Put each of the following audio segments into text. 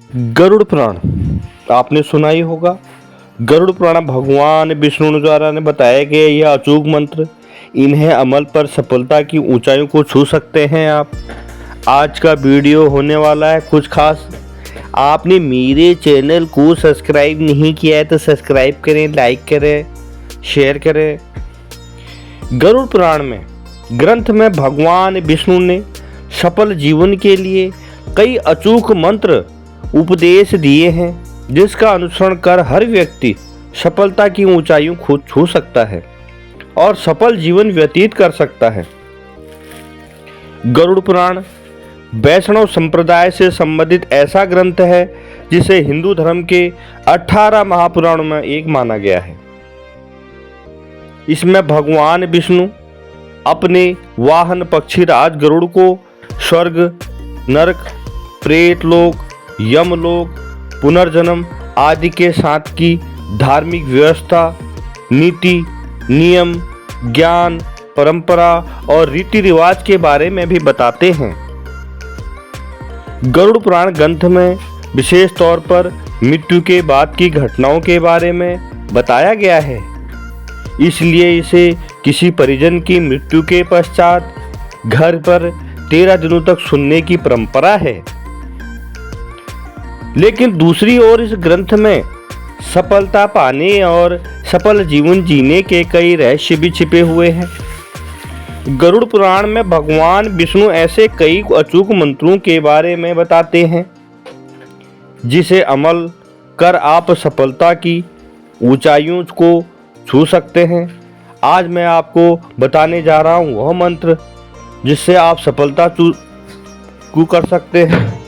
गरुड़ पुराण आपने सुना ही होगा। गरुड़ पुराण भगवान विष्णु द्वारा ने बताया गया यह अचूक मंत्र, इन्हें अमल पर सफलता की ऊंचाइयों को छू सकते हैं आप। आज का वीडियो होने वाला है कुछ खास। आपने मेरे चैनल को सब्सक्राइब नहीं किया है तो सब्सक्राइब करें, लाइक करें, शेयर करें। गरुड़ पुराण में ग्रंथ में भगवान विष्णु ने सफल जीवन के लिए कई अचूक मंत्र उपदेश दिए हैं, जिसका अनुसरण कर हर व्यक्ति सफलता की ऊंचाइयों को छू सकता है और सफल जीवन व्यतीत कर सकता है। गरुड़ पुराण वैष्णव संप्रदाय से संबंधित ऐसा ग्रंथ है जिसे हिंदू धर्म के 18 महापुराणों में एक माना गया है। इसमें भगवान विष्णु अपने वाहन पक्षीराज गरुड़ को स्वर्ग, नरक, प्रेतलोक, यमलोक, पुनर्जन्म आदि के साथ की धार्मिक व्यवस्था, नीति, नियम, ज्ञान, परंपरा और रीति रिवाज के बारे में भी बताते हैं। गरुड़ पुराण ग्रंथ में विशेष तौर पर मृत्यु के बाद की घटनाओं के बारे में बताया गया है, इसलिए इसे किसी परिजन की मृत्यु के पश्चात घर पर 13 दिनों तक सुनने की परंपरा है। लेकिन दूसरी ओर इस ग्रंथ में सफलता पाने और सफल जीवन जीने के कई रहस्य भी छिपे हुए हैं। गरुड़ पुराण में भगवान विष्णु ऐसे कई अचूक मंत्रों के बारे में बताते हैं जिसे अमल कर आप सफलता की ऊंचाइयों को छू सकते हैं। आज मैं आपको बताने जा रहा हूँ वह मंत्र जिससे आप सफलता को कर सकते हैं।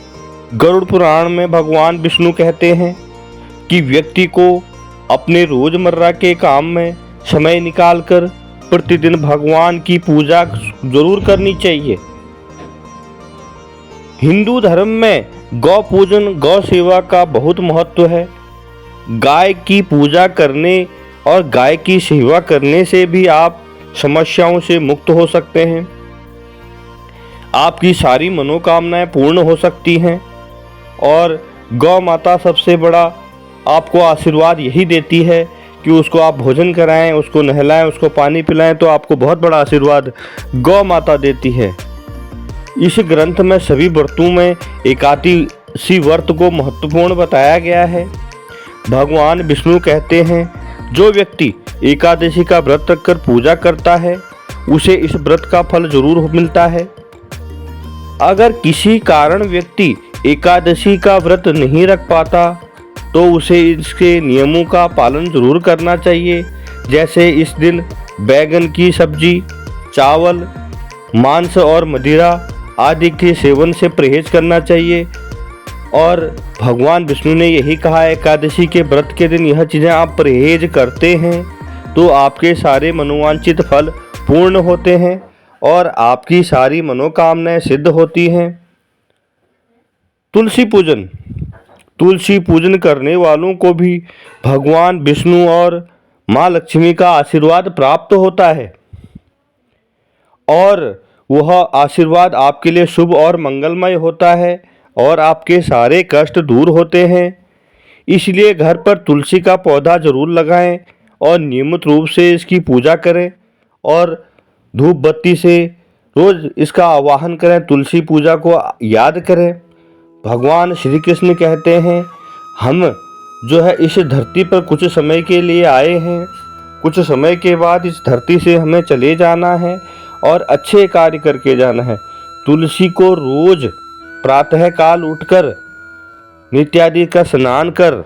गरुड़ पुराण में भगवान विष्णु कहते हैं कि व्यक्ति को अपने रोजमर्रा के काम में समय निकालकर प्रतिदिन भगवान की पूजा जरूर करनी चाहिए। हिंदू धर्म में गौ पूजन, गौ सेवा का बहुत महत्व है। गाय की पूजा करने और गाय की सेवा करने से भी आप समस्याओं से मुक्त हो सकते हैं। आपकी सारी मनोकामनाएं पूर्ण हो सकती हैं और गौ माता सबसे बड़ा आपको आशीर्वाद यही देती है कि उसको आप भोजन कराएं, उसको नहलाएं, उसको पानी पिलाएं, तो आपको बहुत बड़ा आशीर्वाद गौ माता देती है। इस ग्रंथ में सभी व्रतों में एकादशी व्रत को महत्वपूर्ण बताया गया है। भगवान विष्णु कहते हैं जो व्यक्ति एकादशी का व्रत रखकर पूजा करता है उसे इस व्रत का फल जरूर मिलता है। अगर किसी कारण व्यक्ति एकादशी का व्रत नहीं रख पाता तो उसे इसके नियमों का पालन जरूर करना चाहिए, जैसे इस दिन बैगन की सब्जी, चावल, मांस और मदिरा आदि के सेवन से परहेज करना चाहिए। और भगवान विष्णु ने यही कहा है एकादशी के व्रत के दिन यह चीज़ें आप परहेज करते हैं तो आपके सारे मनोवांछित फल पूर्ण होते हैं और आपकी सारी मनोकामनाएं सिद्ध होती हैं। तुलसी पूजन करने वालों को भी भगवान विष्णु और माँ लक्ष्मी का आशीर्वाद प्राप्त होता है और वह आशीर्वाद आपके लिए शुभ और मंगलमय होता है और आपके सारे कष्ट दूर होते हैं। इसलिए घर पर तुलसी का पौधा जरूर लगाएं और नियमित रूप से इसकी पूजा करें और धूप बत्ती से रोज इसका आवाहन करें, तुलसी पूजा को याद करें। भगवान श्री कृष्ण कहते हैं हम जो है इस धरती पर कुछ समय के लिए आए हैं, कुछ समय के बाद इस धरती से हमें चले जाना है और अच्छे कार्य करके जाना है। तुलसी को रोज प्रातः काल उठकर नित्यादि का स्नान कर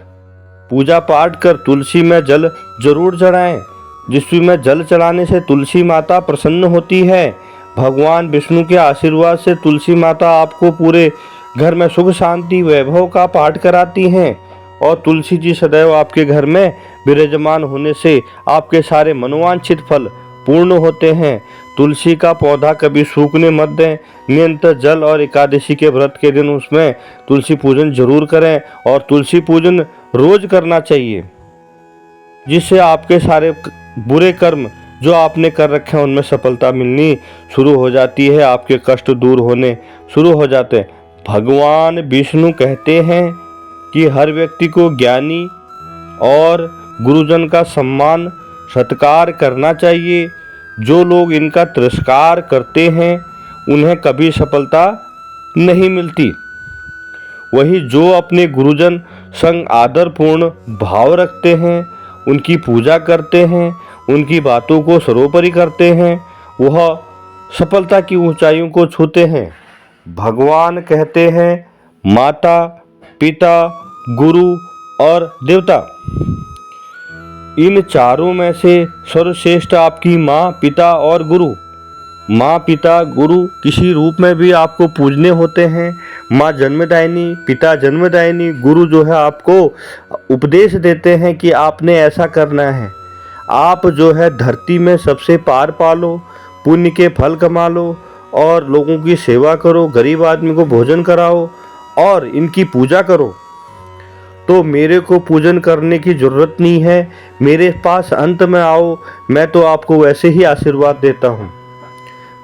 पूजा पाठ कर तुलसी में जल जरूर चढ़ाएं, जिसमें जल चढ़ाने से तुलसी माता प्रसन्न होती है। भगवान विष्णु के आशीर्वाद से तुलसी माता आपको पूरे घर में सुख शांति वैभव का पाठ कराती हैं और तुलसी जी सदैव आपके घर में विराजमान होने से आपके सारे मनोवांछित फल पूर्ण होते हैं। तुलसी का पौधा कभी सूखने मत दें, निरंतर जल और एकादशी के व्रत के दिन उसमें तुलसी पूजन जरूर करें और तुलसी पूजन रोज करना चाहिए, जिससे आपके सारे बुरे कर्म जो आपने कर रखे हैं उनमें सफलता मिलनी शुरू हो जाती है, आपके कष्ट दूर होने शुरू हो जाते हैं। भगवान विष्णु कहते हैं कि हर व्यक्ति को ज्ञानी और गुरुजन का सम्मान सत्कार करना चाहिए। जो लोग इनका तिरस्कार करते हैं उन्हें कभी सफलता नहीं मिलती। वही जो अपने गुरुजन संग आदरपूर्ण भाव रखते हैं, उनकी पूजा करते हैं, उनकी बातों को सर्वोपरि करते हैं, वह सफलता की ऊंचाइयों को छूते हैं। भगवान कहते हैं माता, पिता, गुरु और देवता, इन चारों में से सर्वश्रेष्ठ आपकी माँ, पिता और गुरु। माँ, पिता, गुरु किसी रूप में भी आपको पूजने होते हैं। माँ जन्मदायिनी, पिता जन्मदायिनी, गुरु जो है आपको उपदेश देते हैं कि आपने ऐसा करना है। आप जो है धरती में सबसे पार पालो, पुण्य के फल कमा लो और लोगों की सेवा करो, गरीब आदमी को भोजन कराओ और इनकी पूजा करो। तो मेरे को पूजन करने की ज़रूरत नहीं है, मेरे पास अंत में आओ, मैं तो आपको वैसे ही आशीर्वाद देता हूँ।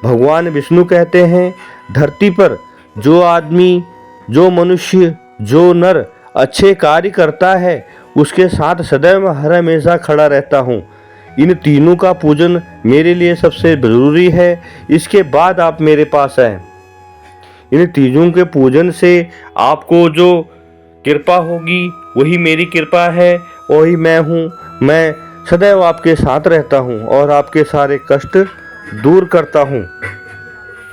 भगवान विष्णु कहते हैं धरती पर जो आदमी, जो मनुष्य, जो नर अच्छे कार्य करता है उसके साथ सदैव हर हमेशा खड़ा रहता हूँ। इन तीनों का पूजन मेरे लिए सबसे ज़रूरी है, इसके बाद आप मेरे पास आए। इन तीनों के पूजन से आपको जो कृपा होगी वही मेरी कृपा है, वही मैं हूँ। मैं सदैव आपके साथ रहता हूँ और आपके सारे कष्ट दूर करता हूँ।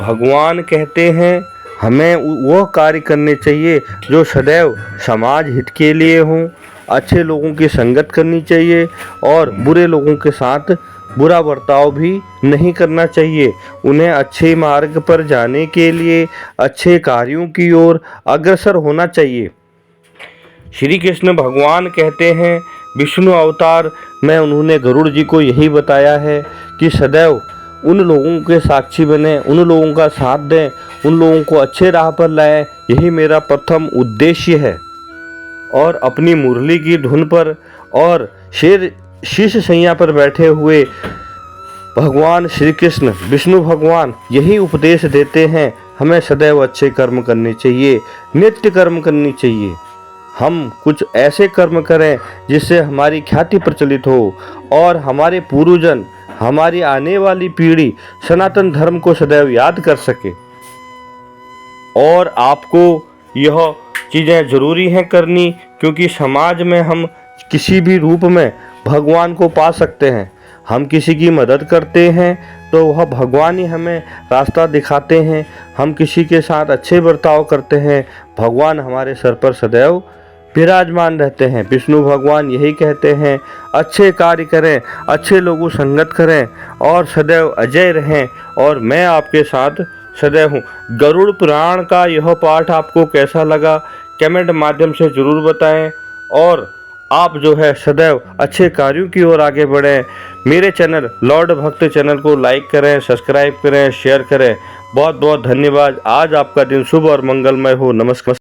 भगवान कहते हैं हमें वह कार्य करने चाहिए जो सदैव समाज हित के लिए हों। अच्छे लोगों की संगत करनी चाहिए और बुरे लोगों के साथ बुरा बर्ताव भी नहीं करना चाहिए। उन्हें अच्छे मार्ग पर जाने के लिए अच्छे कार्यों की ओर अग्रसर होना चाहिए। श्री कृष्ण भगवान कहते हैं विष्णु अवतार में उन्होंने गरुड़ जी को यही बताया है कि सदैव उन लोगों के साक्षी बने, उन लोगों का साथ दें, उन लोगों को अच्छे राह पर लाएं। यही मेरा प्रथम उद्देश्य है। और अपनी मुरली की धुन पर और शीश शैया पर बैठे हुए भगवान श्री कृष्ण विष्णु भगवान यही उपदेश देते हैं हमें सदैव अच्छे कर्म करने चाहिए, नित्य कर्म करनी चाहिए। हम कुछ ऐसे कर्म करें जिससे हमारी ख्याति प्रचलित हो और हमारे पूर्वजन, हमारी आने वाली पीढ़ी सनातन धर्म को सदैव याद कर सके। और आपको यह चीज़ें ज़रूरी हैं करनी, क्योंकि समाज में हम किसी भी रूप में भगवान को पा सकते हैं। हम किसी की मदद करते हैं तो वह भगवान ही हमें रास्ता दिखाते हैं। हम किसी के साथ अच्छे बर्ताव करते हैं, भगवान हमारे सर पर सदैव विराजमान रहते हैं। विष्णु भगवान यही कहते हैं अच्छे कार्य करें, अच्छे लोगों संगत करें और सदैव अजय रहें और मैं आपके साथ सदैव हूँ। गरुड़ पुराण का यह पाठ आपको कैसा लगा कमेंट माध्यम से ज़रूर बताएं और आप जो है सदैव अच्छे कार्यों की ओर आगे बढ़ें। मेरे चैनल लॉर्ड भक्त चैनल को लाइक करें, सब्सक्राइब करें, शेयर करें। बहुत बहुत धन्यवाद। आज आपका दिन शुभ और मंगलमय हो। नमस्कार।